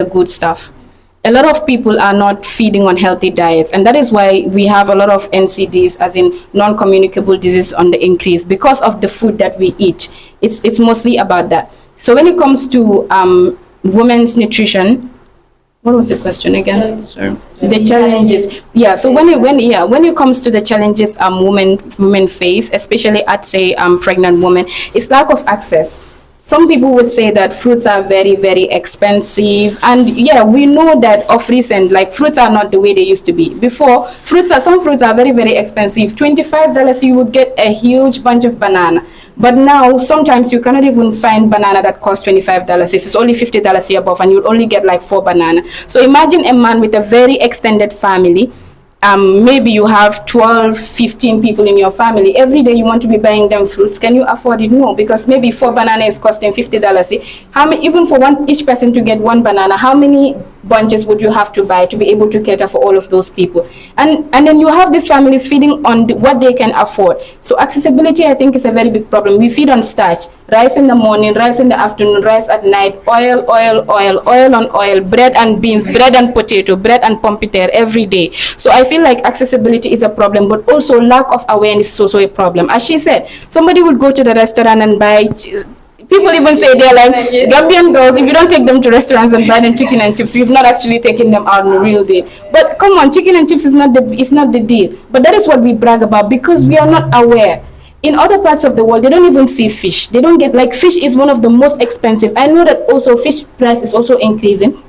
the good stuff. A lot of people are not feeding on healthy diets, and that is why we have a lot of NCDs, as in non-communicable disease, on the increase because of the food that we eat. It's mostly about that. So when it comes to women's nutrition, what was the question again? Sorry. The challenges. Yeah. So when it comes to the challenges women face, especially at say pregnant women, it's lack of access. Some people would say that fruits are very, very expensive, and yeah, we know that of recent, like, fruits are not the way they used to be before. Some fruits are very, very expensive. $25 you would get a huge bunch of banana, but now sometimes you cannot even find banana that costs $25. It's only $50 above, and you'll only get like 4 banana. So imagine a man with a very extended family. Maybe you have 12, 15 people in your family. Every day you want to be buying them fruits. Can you afford it? No, because maybe 4 banana is costing $50. How many, even for each person to get 1 banana, how many bunches would you have to buy to be able to cater for all of those people? And then you have these families feeding on what they can afford. So accessibility, I think, is a very big problem. We feed on starch, rice in the morning, rice in the afternoon, rice at night, oil on oil, bread and beans, bread and potato, bread and pompiter every day. So I feel like accessibility is a problem, but also lack of awareness is also a problem. As she said, somebody would go to the restaurant and buy. People even say they're like Gambian girls. If you don't take them to restaurants and buy them chicken and chips, you've not actually taken them out on a real day. But come on, chicken and chips is not the deal. But that is what we brag about because we are not aware. In other parts of the world, they don't even see fish. They don't get, like, fish is one of the most expensive. I know that also fish price is also increasing.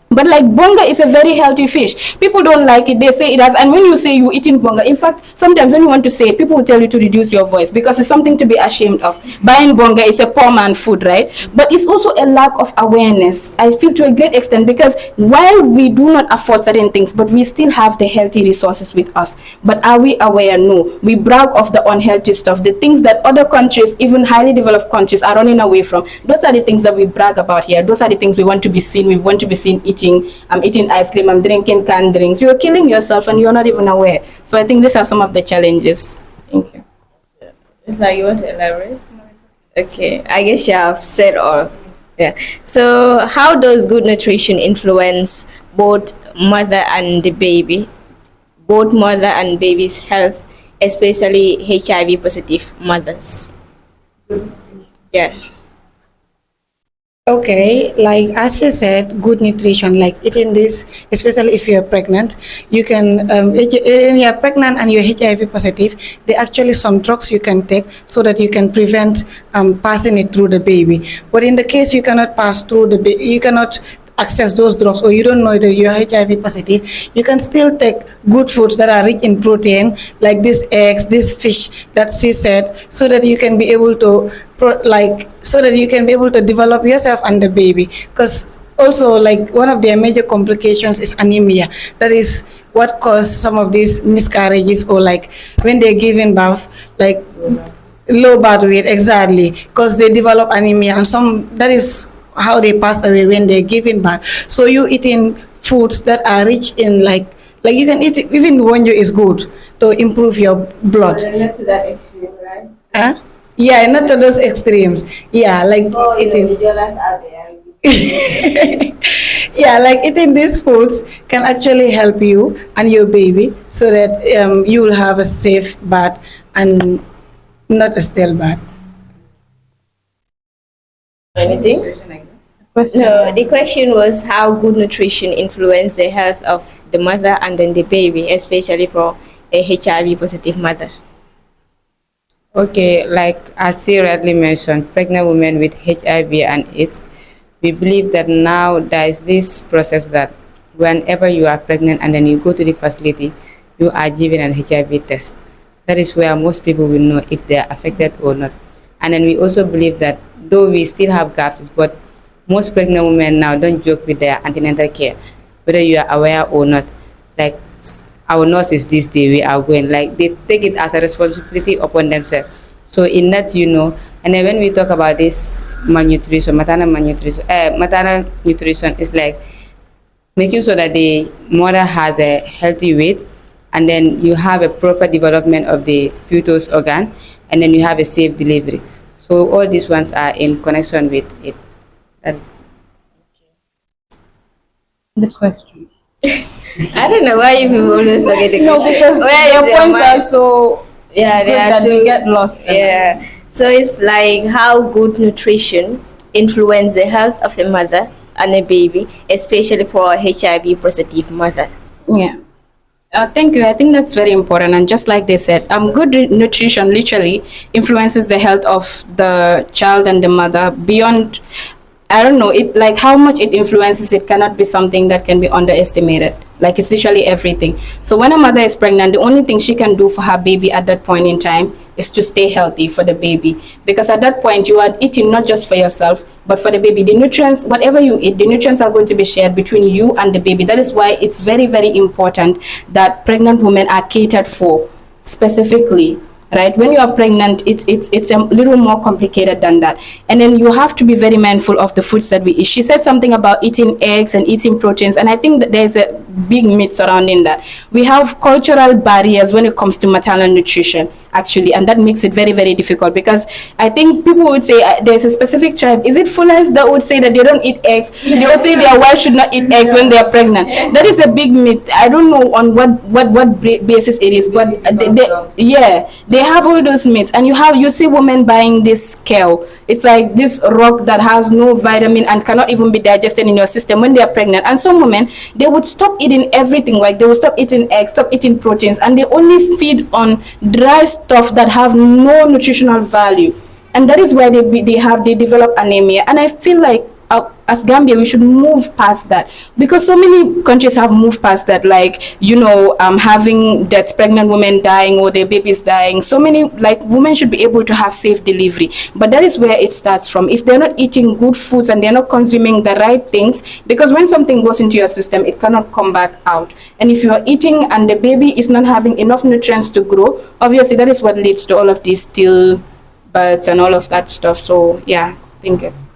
But like bonga is a very healthy fish. People don't like it. They say it has, and when you say you eating bonga, in fact, sometimes when you want to say it, people will tell you to reduce your voice because it's something to be ashamed of. Buying bonga is a poor man food, right? But it's also a lack of awareness. I feel to a great extent because while we do not afford certain things, but we still have the healthy resources with us. But are we aware? No. We brag of the unhealthy stuff, the things that other countries, even highly developed countries, are running away from. Those are the things that we brag about here. Those are the things we want to be seen. We want to be seen eating. I'm eating ice cream, I'm drinking canned drinks. You're killing yourself and you're not even aware. So I think these are some of the challenges. Thank you. Is that you want to elaborate? Okay, I guess you have said all. Yeah. So how does good nutrition influence both mother and the baby, both mother and baby's health, especially HIV positive mothers? Yeah. Okay, like as you said, good nutrition, like eating this, especially if you're pregnant, you can, when you're pregnant and you're HIV positive, there are actually some drugs you can take so that you can prevent passing it through the baby. But in the case you cannot pass through the baby, you cannot access those drugs, or you don't know that you're HIV positive, you can still take good foods that are rich in protein, like these eggs, this fish that she said, so that you can be able to so that you can be able to develop yourself and the baby. Because also, like, one of their major complications is anemia. That is what causes some of these miscarriages, or like when they're giving birth, like low birth weight, exactly, because they develop anemia, and that is how they pass away when they're giving birth. So you eating foods that are rich in like you can eat even wonjo is good to improve your blood. Not to that extreme, right? Huh? Yeah, not to those extremes. Yeah, like eating. Yeah, like eating these foods can actually help you and your baby so that you will have a safe birth and not a stillbirth. Anything? No, the question was how good nutrition influence the health of the mother and then the baby, especially for a HIV positive mother. Okay, like as she rightly mentioned, pregnant women with HIV and AIDS, we believe that now there is this process that whenever you are pregnant and then you go to the facility, you are given an HIV test. That is where most people will know if they are affected or not. And then we also believe that though we still have gaps, but most pregnant women now don't joke with their antenatal care, whether you are aware or not. Like, our nurses this day, we are going, like, they take it as a responsibility upon themselves. So in that, and then when we talk about this malnutrition, maternal nutrition is like making sure that the mother has a healthy weight, and then you have a proper development of the fetus organ, and then you have a safe delivery. So all these ones are in connection with it. The question. I don't know why you people always forget the No, question. because Where your is your points are mind? so Yeah, they good are that we too. get lost. Yeah. So it's like how good nutrition influence the health of a mother and a baby, especially for a HIV positive mother. Yeah. Thank you. I think that's very important. And just like they said, good nutrition literally influences the health of the child and the mother beyond. I don't know it like how much it influences. It cannot be something that can be underestimated. Like it's literally everything. So when a mother is pregnant, the only thing she can do for her baby at that point in time is to stay healthy for the baby, because at that point you are eating not just for yourself but for the baby. The nutrients, whatever you eat, the nutrients are going to be shared between you and the baby. That is why it's very, very important that pregnant women are catered for specifically. Right, when you are pregnant, it's a little more complicated than that. And then you have to be very mindful of the foods that we eat. She said something about eating eggs and eating proteins, and I think that there's a big myth surrounding that. We have cultural barriers when it comes to maternal nutrition, actually, and that makes it very, very difficult, because I think people would say there's a specific tribe, is it Fulans, that would say that they don't eat eggs. They will say their wives should not eat eggs when they are pregnant. That is a big myth. I don't know on what basis it is, but they have all those myths. And you see women buying this kale. It's like this rock that has no vitamin and cannot even be digested in your system when they are pregnant. And some women, they would stop eating everything. Like they will stop eating eggs, stop eating proteins, and they only feed on dry stuff that have no nutritional value. And that is where they develop anemia. And I feel like as Gambia, we should move past that, because so many countries have moved past that, like having deaths, pregnant women dying or their babies dying. So many, like, women should be able to have safe delivery, but that is where it starts from. If they're not eating good foods and they're not consuming the right things, because when something goes into your system, it cannot come back out. And if you are eating and the baby is not having enough nutrients to grow, obviously that is what leads to all of these stillbirths and all of that stuff. So yeah, I think it's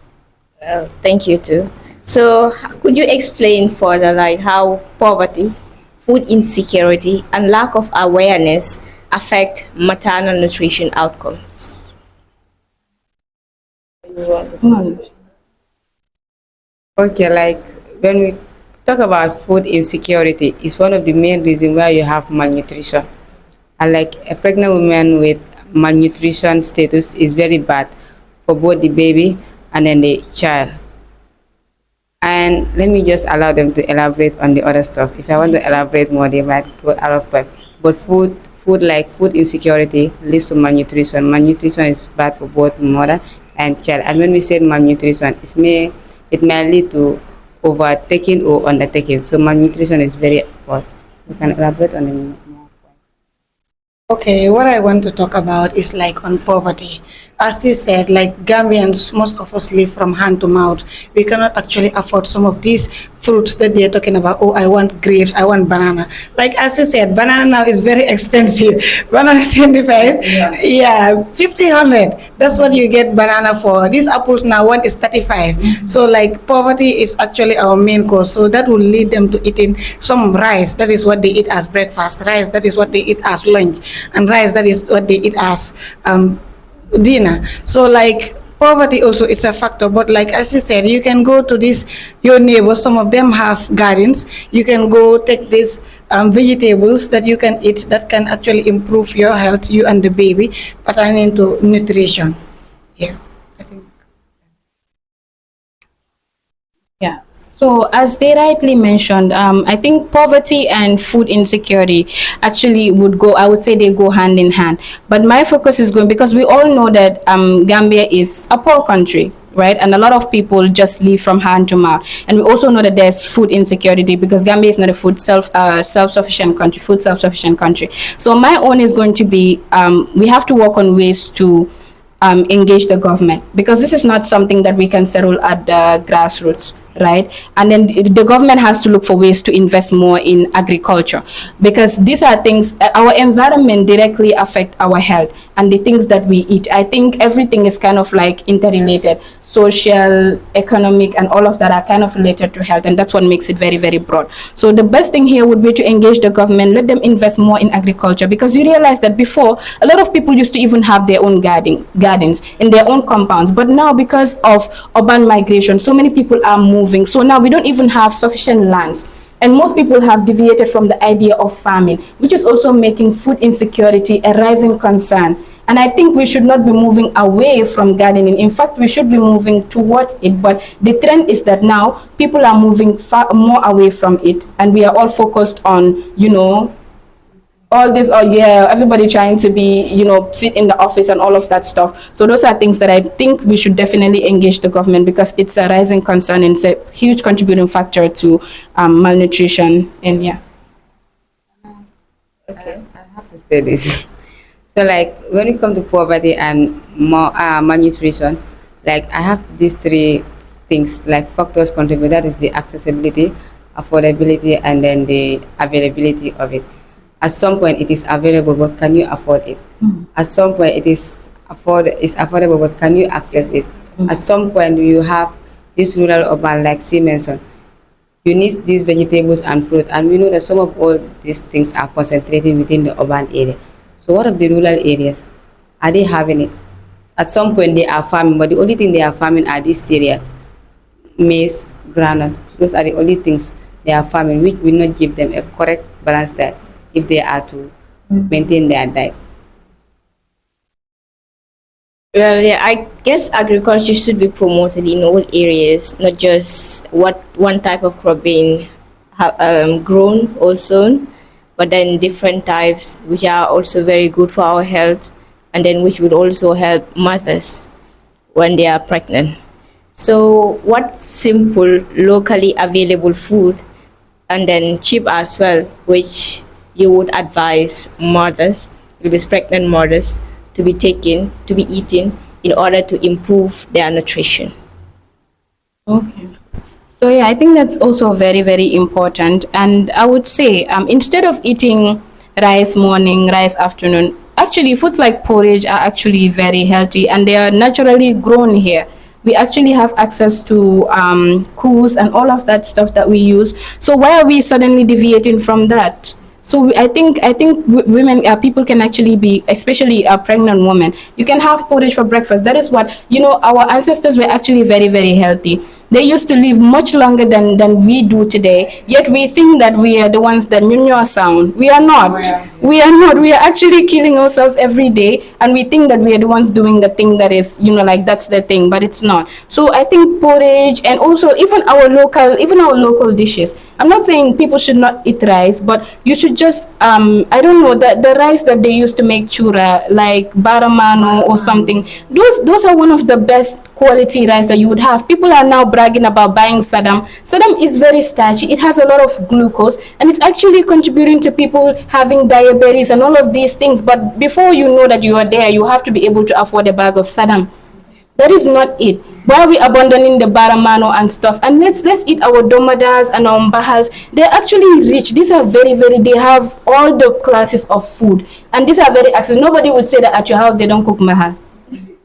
Thank you too. So, could you explain further, like how poverty, food insecurity, and lack of awareness affect maternal nutrition outcomes? Okay, like when we talk about food insecurity, it's one of the main reasons why you have malnutrition. And like a pregnant woman with malnutrition status is very bad for both the baby and then the child. And let me just allow them to elaborate on the other stuff. If I want to elaborate more, they might go out of point. But food insecurity leads to malnutrition. Malnutrition is bad for both mother and child. And when we say malnutrition, it may lead to overtaking or undertaking. So malnutrition is very important. You can elaborate on the more points. Okay, what I want to talk about is like on poverty. As he said, like Gambians, most of us live from hand to mouth. We cannot actually afford some of these fruits that they're talking about. Oh, I want grapes, I want banana. Like as he said, banana now is very expensive. Banana 25, yeah 50, 100. That's what you get banana for. These apples now, one is 35. So like poverty is actually our main cause. So that will lead them to eating some rice. That is what they eat as breakfast. Rice, that is what they eat as lunch. And rice, that is what they eat as dinner. So like poverty also, it's a factor. But like as you said, you can go to your neighbors, some of them have gardens. You can go take these vegetables that you can eat that can actually improve your health, you and the baby, pertaining to nutrition. Yeah, I think. Yeah. So as they rightly mentioned, I think poverty and food insecurity actually I would say they go hand in hand. But my focus is going, because we all know that Gambia is a poor country, right? And a lot of people just live from hand to mouth. And we also know that there's food insecurity, because Gambia is not a self-sufficient country. So my own is going to be, we have to work on ways to engage the government, because this is not something that we can settle at the grassroots, right? And then the government has to look for ways to invest more in agriculture, because these are things, our environment directly affect our health and the things that we eat. I think everything is kind of like interrelated. Social, economic, and all of that are kind of related to health, and that's what makes it very, very broad. So the best thing here would be to engage the government, let them invest more in agriculture, because you realize that before, a lot of people used to even have their own gardens in their own compounds. But now, because of urban migration, so many people are moving moving. So now we don't even have sufficient lands. And most people have deviated from the idea of farming, which is also making food insecurity a rising concern. And I think we should not be moving away from gardening. In fact, we should be moving towards it. But the trend is that now people are moving far more away from it. And we are all focused on, you know, all this, oh yeah, everybody trying to be, you know, sit in the office and all of that stuff. So those are things that I think we should definitely engage the government, because it's a rising concern and it's a huge contributing factor to malnutrition. And yeah. Okay, I have to say this. So like when it comes to poverty and malnutrition, like I have these three things, like factors contribute. That is the accessibility, affordability, and then the availability of it. At some point it is available, but can you afford it? At some point it is affordable, but can you access it? At some point you have this rural urban, like she mentioned. You need these vegetables and fruit, and we know that some of all these things are concentrated within the urban area. So what of the rural areas? Are they having it? At some point they are farming, but the only thing they are farming are these cereals, maize, groundnut. Those are the only things they are farming, which will not give them a correct balanced diet if they are to maintain their diets. Well, yeah, I guess agriculture should be promoted in all areas, not just what one type of crop being grown or sown, but then different types which are also very good for our health, and then which would also help mothers when they are pregnant. So what simple, locally available food, and then cheap as well, which you would advise mothers, these pregnant mothers, to be taken, to be eaten in order to improve their nutrition? Okay. So yeah, I think that's also very, very important. And I would say instead of eating rice morning, rice afternoon, actually foods like porridge are actually very healthy and they are naturally grown here. We actually have access to coos and all of that stuff that we use. So why are we suddenly deviating from that? So I think women, people can actually be, especially a pregnant woman, you can have porridge for breakfast. That is what, you know, our ancestors were actually very, very healthy. They used to live much longer than we do today, yet we think that we are the ones that are sound. We are not. We are not. We are actually killing ourselves every day, and we think that we are the ones doing the thing that is, you know, like that's the thing, but it's not. So I think porridge, and also even our local dishes. I'm not saying people should not eat rice, but you should just I don't know, the rice that they used to make chura, like baramano or something. Those are one of the best quality rice that you would have. People are now bragging about buying Saddam. Saddam is very starchy. It has a lot of glucose, and it's actually contributing to people having diabetes and all of these things. But before you know that you are there, you have to be able to afford a bag of Saddam. That is not it. Why are we abandoning the baramano and stuff? And let's eat our domadas and our mbahas. They're actually rich. These are very, very, they have all the classes of food. And these are very accessible. Nobody would say that at your house they don't cook mahal,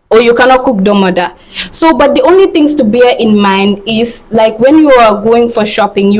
or you cannot cook domada. So, but the only things to bear in mind is, like, when you are going for shopping,